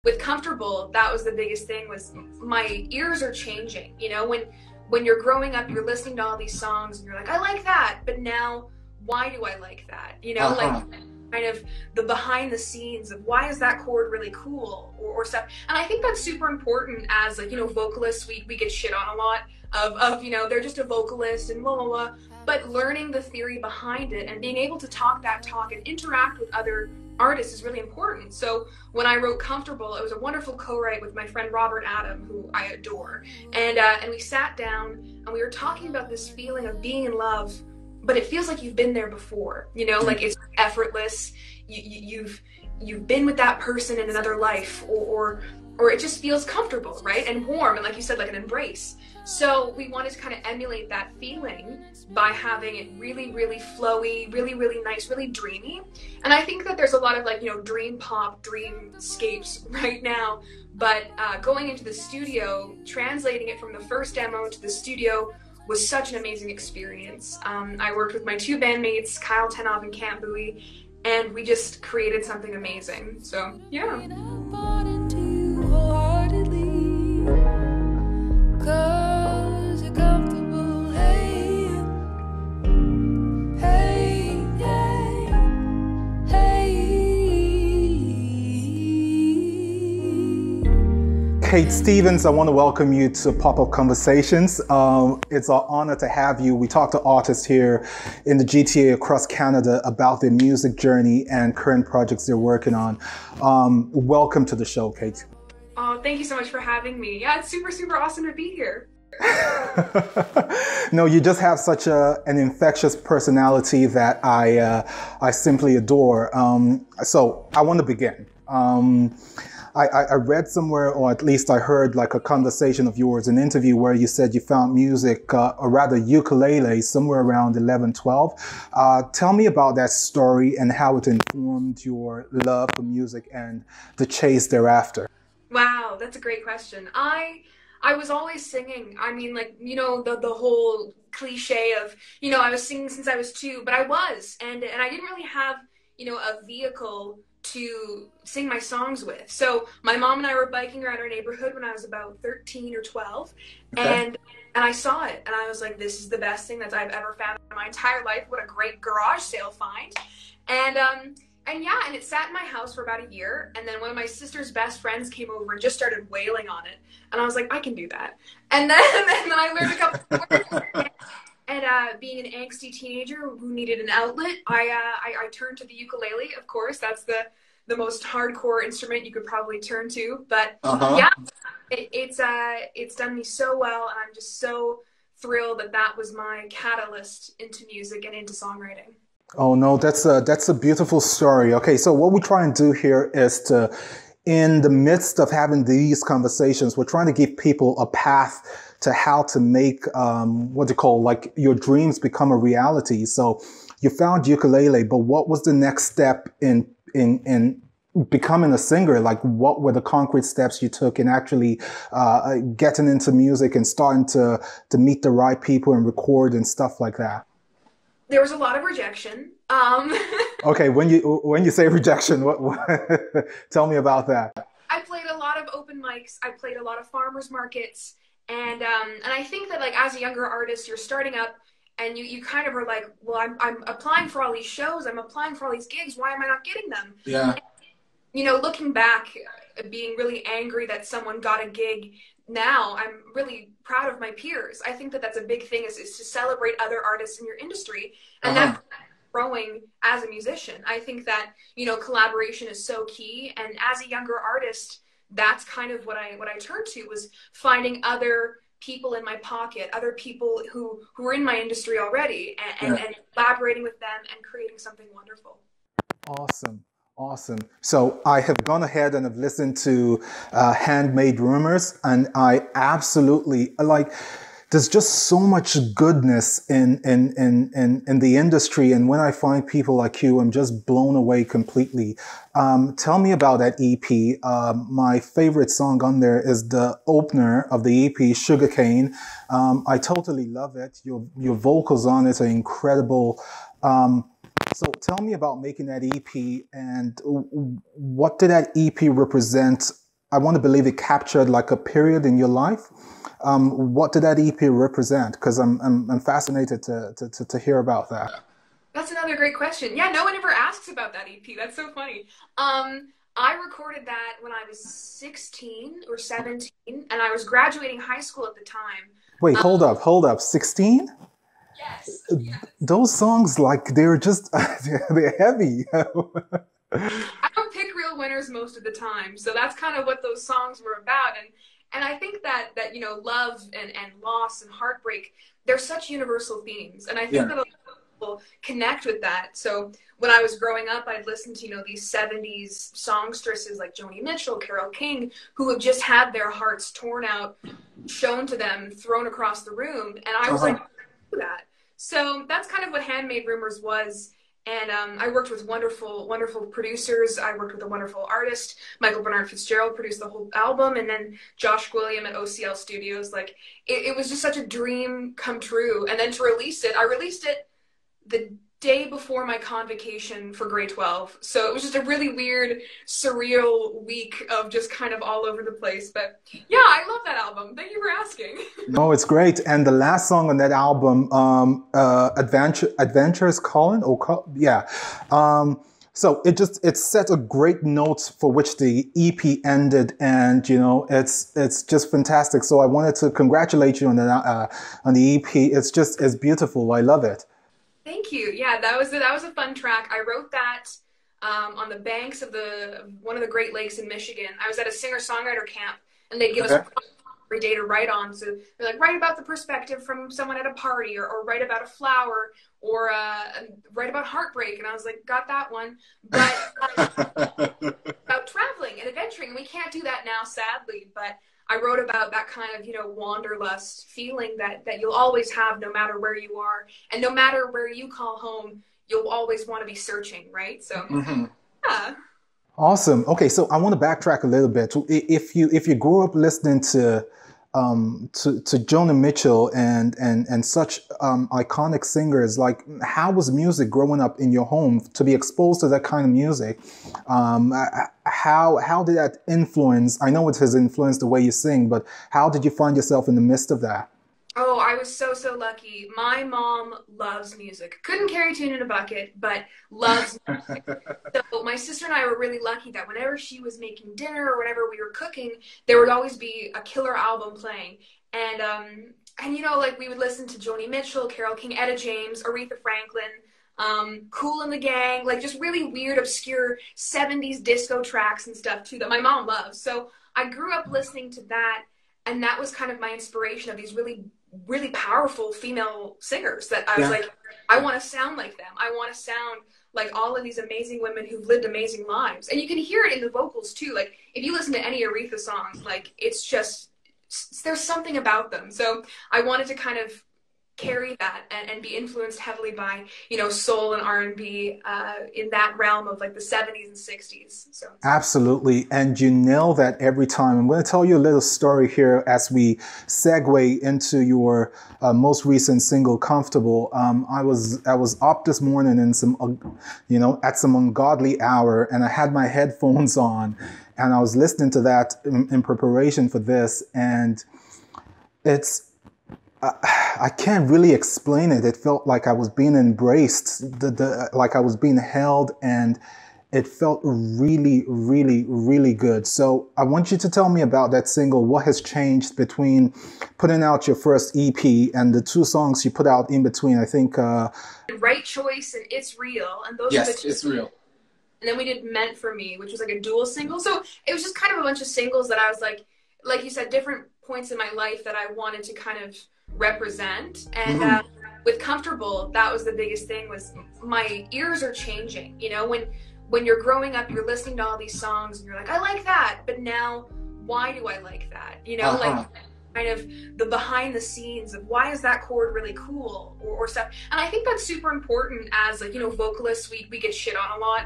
with Comfortable, that was the biggest thing, was my ears are changing. You know, when you're growing up, you're listening to all these songs and you're like, I like that, but now why do I like that? You know, like kind of the behind the scenes of why is that chord really cool, or stuff. And I think that's super important as, like, you know, vocalists, we get shit on a lot of, you know, they're just a vocalist and blah, blah, blah. But learning the theory behind it and being able to talk that talk and interact with other artists is really important. So when I wrote Comfortable, it was a wonderful co-write with my friend Robert Adam, who I adore. And we sat down and we were talking about this feeling of being in love, but it feels like you've been there before, you know, like it's effortless. You've been with that person in another life, or it just feels comfortable, right? And warm, and like you said, like an embrace. So we wanted to kind of emulate that feeling by having it really, really flowy, really, really nice, really dreamy. And I think that there's a lot of, like, you know, dream pop, dreamscapes right now, but going into the studio, translating it from the first demo to the studio was such an amazing experience. I worked with my two bandmates, Kyle Tenove and Cam Buie, and we just created something amazing. So, yeah. Kate Stevens, I want to welcome you to Pop-Up Conversations. It's an honor to have you. We talk to artists here in the GTA across Canada about their music journey and current projects they're working on. Welcome to the show, Kate. Oh, thank you so much for having me. Yeah, it's super, super awesome to be here. No, you just have such an infectious personality that I simply adore. So I want to begin. I read somewhere, or at least I heard like a conversation of yours, an interview where you said you found music, or rather ukulele, somewhere around 11, 12. Tell me about that story and how it informed your love for music and the chase thereafter. Wow, that's a great question. I was always singing. I mean, like, you know, the whole cliche of, you know, I was singing since I was 2, but I was, and I didn't really have, you know, a vehicle to sing my songs with. So my mom and I were biking around our neighborhood when I was about 13 or 12, Okay. and I saw it, and I was like, this is the best thing that I've ever found in my entire life. What a great garage sale find. And yeah, and it sat in my house for about a year, and then one of my sister's best friends came over and just started wailing on it, and I was like, I can do that. And then I learned a couple words. And being an angsty teenager who needed an outlet, I turned to the ukulele. Of course, that's the most hardcore instrument you could probably turn to. But yeah, it's done me so well, and I'm just so thrilled that that was my catalyst into music and into songwriting. Oh no, that's a beautiful story. Okay, so what we try and do here is to, in the midst of having these conversations, we're trying to give people a path to how to make what you call, like, your dreams become a reality. So you found ukulele, but what was the next step in becoming a singer? Like, what were the concrete steps you took in actually getting into music and starting to meet the right people and record and stuff like that? There was a lot of rejection. Okay, when you say rejection, what tell me about that. I played a lot of open mics. I played a lot of farmers markets. And I think that, like, as a younger artist, you're starting up and you kind of are like, well, I'm applying for all these shows. I'm applying for all these gigs. Why am I not getting them? Yeah. And, you know, looking back, being really angry that someone got a gig, now I'm really proud of my peers. I think that that's a big thing, is to celebrate other artists in your industry. And that's growing as a musician. I think that, you know, collaboration is so key. And as a younger artist, that's kind of what I turned to, was finding other people in my pocket, other people who are in my industry already, and collaborating with them and creating something wonderful. Awesome. Awesome. So I have gone ahead and have listened to Handmade Rumors, and I absolutely like. There's just so much goodness in the industry, and when I find people like you, I'm just blown away completely. Tell me about that EP. My favorite song on there is the opener of the EP, Sugarcane. I totally love it. Your vocals on it are incredible. So tell me about making that EP, and what did that EP represent I want to believe it captured like a period in your life. What did that EP represent? Because I'm fascinated to hear about that. That's another great question. Yeah, no one ever asks about that EP. That's so funny. I recorded that when I was 16 or 17, and I was graduating high school at the time. Wait, hold up. 16? Yes. Those songs, like, they're just, they're heavy. I don't pick real winners most of the time, so that's kind of what those songs were about. And I think that you know, love and loss and heartbreak, they're such universal themes. And I think that a lot of people connect with that. So when I was growing up, I'd listen to, you know, these 70s songstresses like Joni Mitchell, Carole King, who have just had their hearts torn out, shown to them, thrown across the room. And I was like, do that. So that's kind of what Handmade Rumors was. And I worked with wonderful, wonderful producers. I worked with a wonderful artist. Michael Bernard Fitzgerald produced the whole album. And then Josh William at OCL Studios. Like, it was just such a dream come true. And then to release it, I released it the day before my convocation for grade 12. So it was just a really weird, surreal week of just kind of all over the place. But yeah, I love that album. Thank you for asking. No, it's great. And the last song on that album, Adventures Colin, yeah. So it set a great note for which the EP ended, and you know it's just fantastic. So I wanted to congratulate you on the EP. It's beautiful. I love it. Thank you. Yeah, that was a fun track. I wrote that on the banks of one of the Great Lakes in Michigan. I was at a singer-songwriter camp, and they give us every day to write on. So they're like, write about the perspective from someone at a party, or write about a flower, or write about heartbreak. And I was like, got that one. But about traveling and adventuring, and we can't do that now, sadly. But I wrote about that kind of, you know, wanderlust feeling that you'll always have no matter where you are. And no matter where you call home, you'll always want to be searching, right? So, yeah. Awesome. Okay, so I want to backtrack a little bit. If you grew up listening to Joni Mitchell and such iconic singers, like, how was music growing up in your home to be exposed to that kind of music? How did that influence? I know it has influenced the way you sing, but how did you find yourself in the midst of that? Oh, I was so lucky. My mom loves music. Couldn't carry a tune in a bucket, but loves music. So my sister and I were really lucky that whenever she was making dinner or whenever we were cooking, there would always be a killer album playing. And you know, like, we would listen to Joni Mitchell, Carole King, Etta James, Aretha Franklin, Kool and the Gang, like, just really weird, obscure 70s disco tracks and stuff too that my mom loves. So I grew up listening to that, and that was kind of my inspiration of these really powerful female singers that I was like, I want to sound like them. I want to sound like all of these amazing women who've lived amazing lives. And you can hear it in the vocals too. Like, if you listen to any Aretha songs, like, it's just, there's something about them. So I wanted to kind of carry that and be influenced heavily by, you know, soul and R&B in that realm of like the 70s and 60s. So absolutely, and you nail that every time. I'm going to tell you a little story here as we segue into your most recent single, "Comfortable." I was up this morning in some, you know, at some ungodly hour, and I had my headphones on, and I was listening to that in preparation for this, and it's. I can't really explain it. It felt like I was being embraced, like I was being held, and it felt really, really, really good. So I want you to tell me about that single. What has changed between putting out your first EP and the two songs you put out in between? I think Right Choice and It's Real, and those are the two. It's Real. And then we did Meant for Me, which was like a dual single. So it was just kind of a bunch of singles that I was like you said, different points in my life that I wanted to kind of represent. And with Comfortable, that was the biggest thing, was my ears are changing. You know, when you're growing up, you're listening to all these songs and you're like, I like that, but now why do I like that? You know, like, kind of the behind the scenes of why is that chord really cool, or stuff. And I think that's super important as, like, you know, vocalists, we get shit on a lot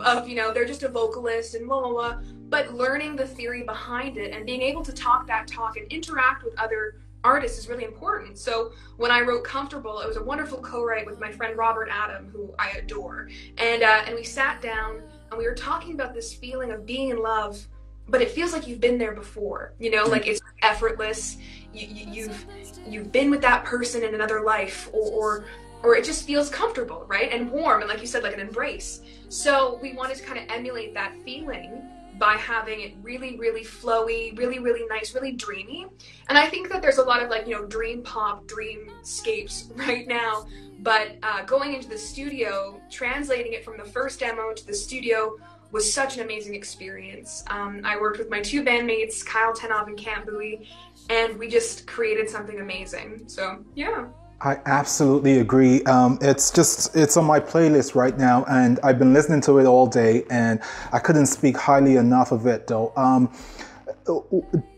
of, you know, they're just a vocalist and blah, blah, blah. But learning the theory behind it and being able to talk that talk and interact with other artists is really important. So when I wrote Comfortable, it was a wonderful co-write with my friend Robert Adam, who I adore. And we sat down and we were talking about this feeling of being in love but it feels like you've been there before, you know, like it's effortless. You've been with that person in another life, or it just feels comfortable, right? And warm, and like you said, like an embrace. So we wanted to kind of emulate that feeling by having it really, really flowy, really, really nice, really dreamy. And I think that there's a lot of like, you know, dream pop, dreamscapes right now, but going into the studio, translating it from the first demo to the studio was such an amazing experience. I worked with my two bandmates, Kyle Tenove and Cam Buie, and we just created something amazing. So, yeah. I absolutely agree. It's on my playlist right now, and I've been listening to it all day, and I couldn't speak highly enough of it, though.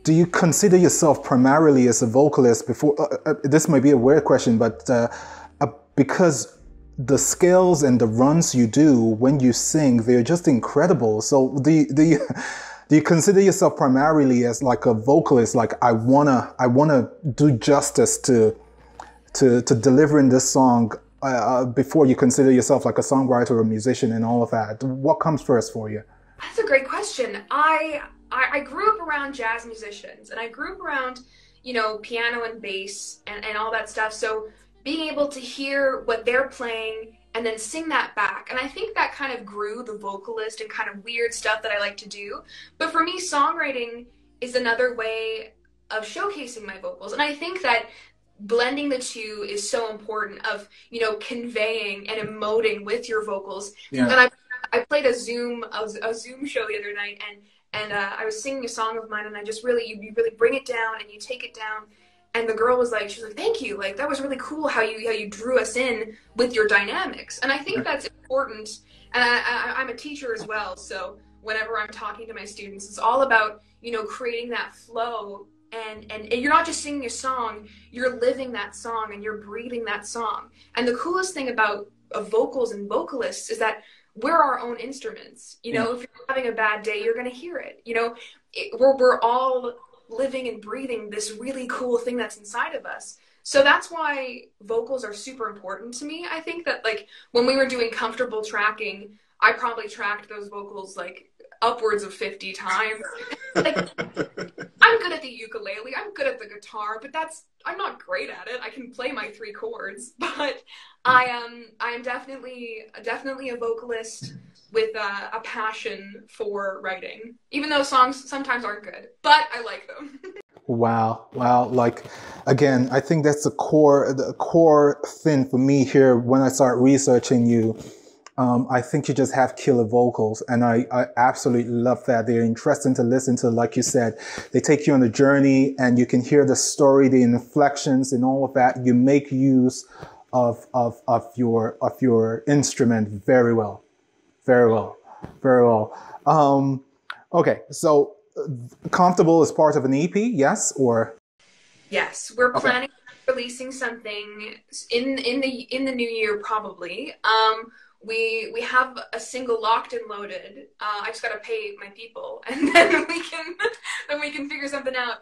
Do you consider yourself primarily as a vocalist before? This might be a weird question, but because the scales and the runs you do when you sing, they're just incredible. So do you consider yourself primarily as like a vocalist? Like I wanna do justice to delivering this song before you consider yourself like a songwriter or a musician and all of that? What comes first for you? That's a great question. I grew up around jazz musicians, and I grew up around, you know, piano and bass and all that stuff. So being able to hear what they're playing and then sing that back. And I think that kind of grew the vocalist and kind of weird stuff that I like to do. But for me, songwriting is another way of showcasing my vocals. And I think that blending the two is so important, of, you know, conveying and emoting with your vocals. Yeah. And I played a Zoom show the other night, and I was singing a song of mine, and I just really, you really bring it down and you take it down. And the girl was like, she's like, thank you. Like, that was really cool how you drew us in with your dynamics. And I think that's important. And I'm a teacher as well. So whenever I'm talking to my students, it's all about, you know, creating that flow. And you're not just singing a song, you're living that song and you're breathing that song. And the coolest thing about vocals and vocalists is that we're our own instruments. You know, if you're having a bad day, you're going to hear it. You know, we're all living and breathing this really cool thing that's inside of us. So that's why vocals are super important to me. I think that, like, when we were doing comfortable tracking, I probably tracked those vocals like upwards of 50 times. Like, I'm good at the ukulele, I'm good at the guitar, but I'm not great at it. I can play my 3 chords, but I am definitely a vocalist with a passion for writing, even though songs sometimes aren't good, but I like them. Wow. Like, again, I think that's the core thing for me here when I start researching you. I think you just have killer vocals, and I absolutely love that. They're interesting to listen to. Like you said, they take you on a journey, and you can hear the story, the inflections, and all of that. You make use of your instrument very well. Okay, so Comfortable is part of an EP, yes, or? Yes, we're planning on releasing something in the new year, probably. We have a single locked and loaded. I just gotta pay my people, and then we can figure something out.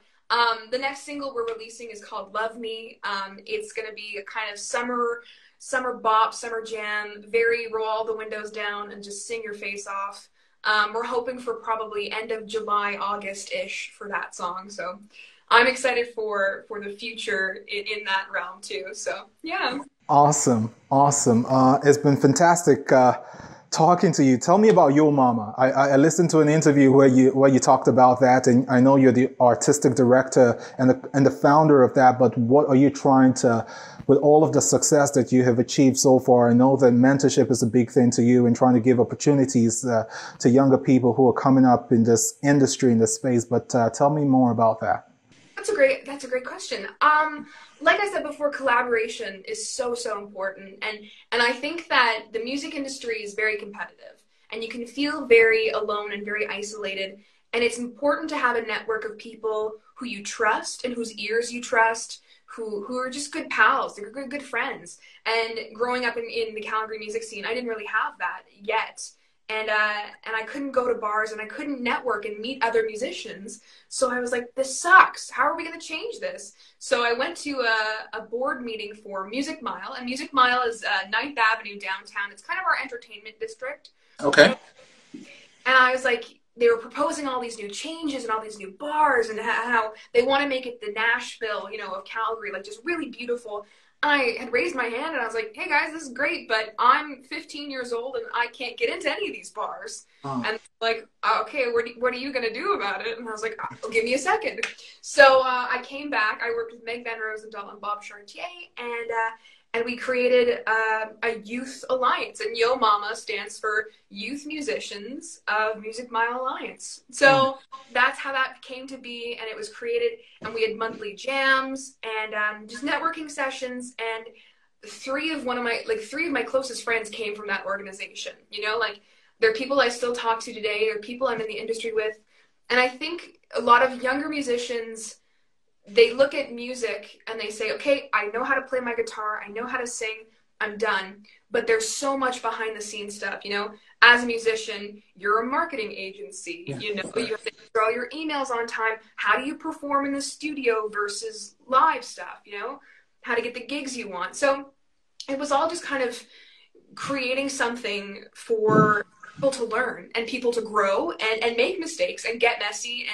The next single we're releasing is called "Love Me." It's gonna be a kind of summer bop, summer jam. Very roll all the windows down and just sing your face off. We're hoping for probably end of July, August-ish for that song. So I'm excited for the future in that realm too. So yeah. Awesome. It's been fantastic talking to you. Tell me about Yo Mama. I listened to an interview where you talked about that, and I know you're the artistic director and the founder of that, but what are you trying to, with all of the success that you have achieved so far? I know that mentorship is a big thing to you, and trying to give opportunities to younger people who are coming up in this industry, in this space, but tell me more about that. That's a great question. Like I said before, collaboration is so important, and I think that the music industry is very competitive, and you can feel very alone and very isolated, and it's important to have a network of people who you trust and whose ears you trust, who are just good pals, they're good friends. And growing up in the Calgary music scene, I didn't really have that yet. And I couldn't go to bars, and I couldn't network and meet other musicians. So I was like, this sucks. How are we going to change this? So I went to a board meeting for Music Mile, and Music Mile is 9th Avenue downtown. It's kind of our entertainment district. Okay. And I was like, they were proposing all these new changes and all these new bars and how they want to make it the Nashville, you know, of Calgary, like just really beautiful. I had raised my hand and I was like, hey guys, this is great, but I'm 15 years old and I can't get into any of these bars. Oh. And like, okay, what are you going to do about it? And I was like, oh, give me a second. So I came back. I worked with Meg Van Rosendahl and Bob Chartier, and we created a youth alliance. And Yo Mama stands for Youth Musicians of Music Mile Alliance. So that's how that came to be, and it was created. And we had monthly jams and just networking sessions. And three of my closest friends came from that organization. You know, like they're people I still talk to today, or people I'm in the industry with. And I think a lot of younger musicians, they look at music and they say, okay, I know how to play my guitar, I know how to sing, I'm done. But there's so much behind the scenes stuff, you know. As a musician, you're a marketing agency, you know, you have to answer all your emails on time. How do you perform in the studio versus live stuff, you know? How to get the gigs you want. So it was all just kind of creating something for people to learn and people to grow and make mistakes and get messy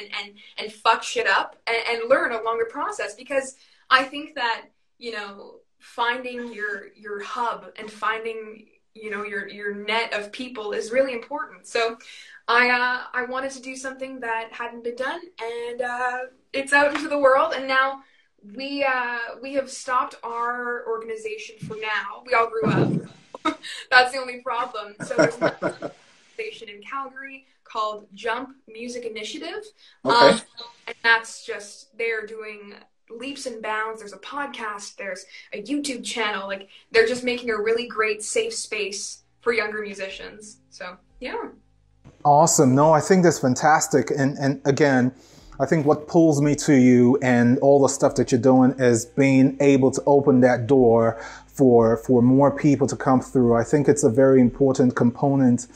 and fuck shit up and learn along the process. Because I think that, you know, finding your hub and finding, you know, your net of people is really important. So I wanted to do something that hadn't been done, and it's out into the world. And now we have stopped our organization for now. We all grew up. That's the only problem. So there's another organization in Calgary called Jump Music Initiative. Okay. And that's just, they're doing leaps and bounds. There's a podcast, there's a YouTube channel. Like, they're just making a really great safe space for younger musicians. So yeah. Awesome. No, I think that's fantastic. And again, I think what pulls me to you and all the stuff that you're doing is being able to open that door for more people to come through. I think it's a very important component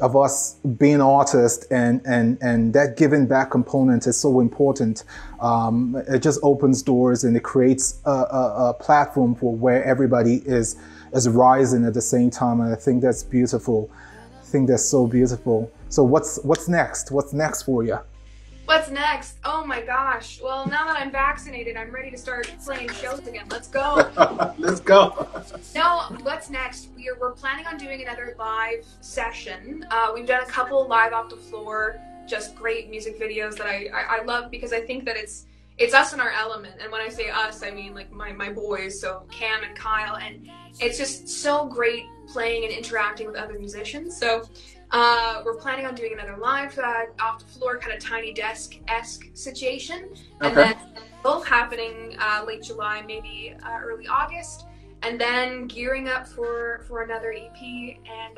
of us being artists, and that giving back component is so important. It just opens doors and it creates a platform for where everybody is rising at the same time. And I think that's beautiful. I think that's so beautiful. So what's next? What's next for you? What's next? Oh my gosh. Well, now that I'm vaccinated, I'm ready to start playing shows again. Let's go. Let's go. No, what's next? We're planning on doing another live session. We've done a couple live off the floor, just great music videos that I love, because I think that it's us in our element. And when I say us, I mean like my boys, so Cam and Kyle, and it's just so great playing and interacting with other musicians. So we're planning on doing another live off the floor, kind of tiny desk-esque situation. And then both happening late July, maybe early August. And then gearing up for another EP. And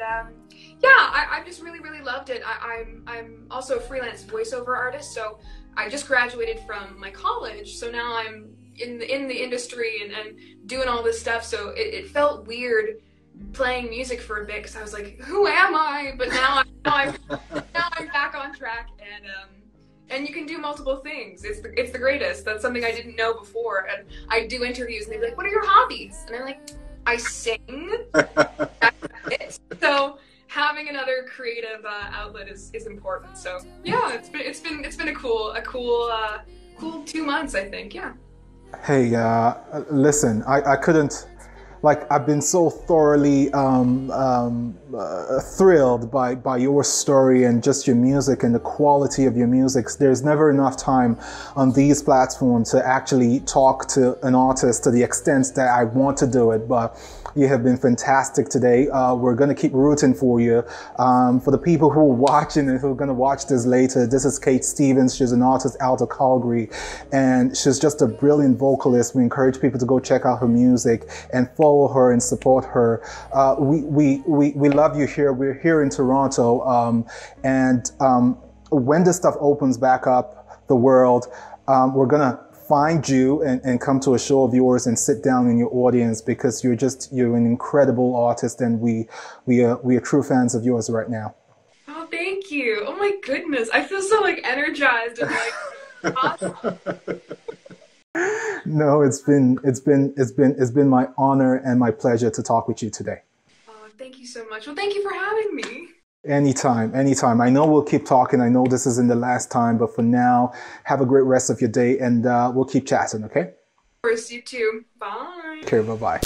yeah, I just really, really loved it. I'm also a freelance voiceover artist, so I just graduated from my college. So now I'm in the industry and doing all this stuff. So it felt weird playing music for a bit, because I was like, who am I? But now I'm back on track, and you can do multiple things. It's the greatest. That's something I didn't know before. And I do interviews and they'd be like, what are your hobbies? And I'm like, I sing. That's it. So having another creative outlet is important. So yeah, it's been a cool 2 months, I think. Yeah. Hey, listen, I couldn't. Like, I've been so thoroughly thrilled by your story and just your music and the quality of your music. There's never enough time on these platforms to actually talk to an artist to the extent that I want to do it, but you have been fantastic today. We're going to keep rooting for you. For the people who are watching and who are going to watch this later, this is Kate Stevens. She's an artist out of Calgary, and she's just a brilliant vocalist. We encourage people to go check out her music and follow her and support her. We love you here. We're here in Toronto, and when this stuff opens back up the world, we're gonna find you and come to a show of yours and sit down in your audience, because you're an incredible artist, and we are true fans of yours right now. Oh, thank you. Oh my goodness, I feel so like energized and like awesome. No, it's been my honor and my pleasure to talk with you today. Oh, thank you so much. Well, thank you for having me. Anytime, anytime. I know we'll keep talking. I know this isn't the last time, but for now, have a great rest of your day, and we'll keep chatting, okay? Of course, you too. Bye. Okay, bye-bye.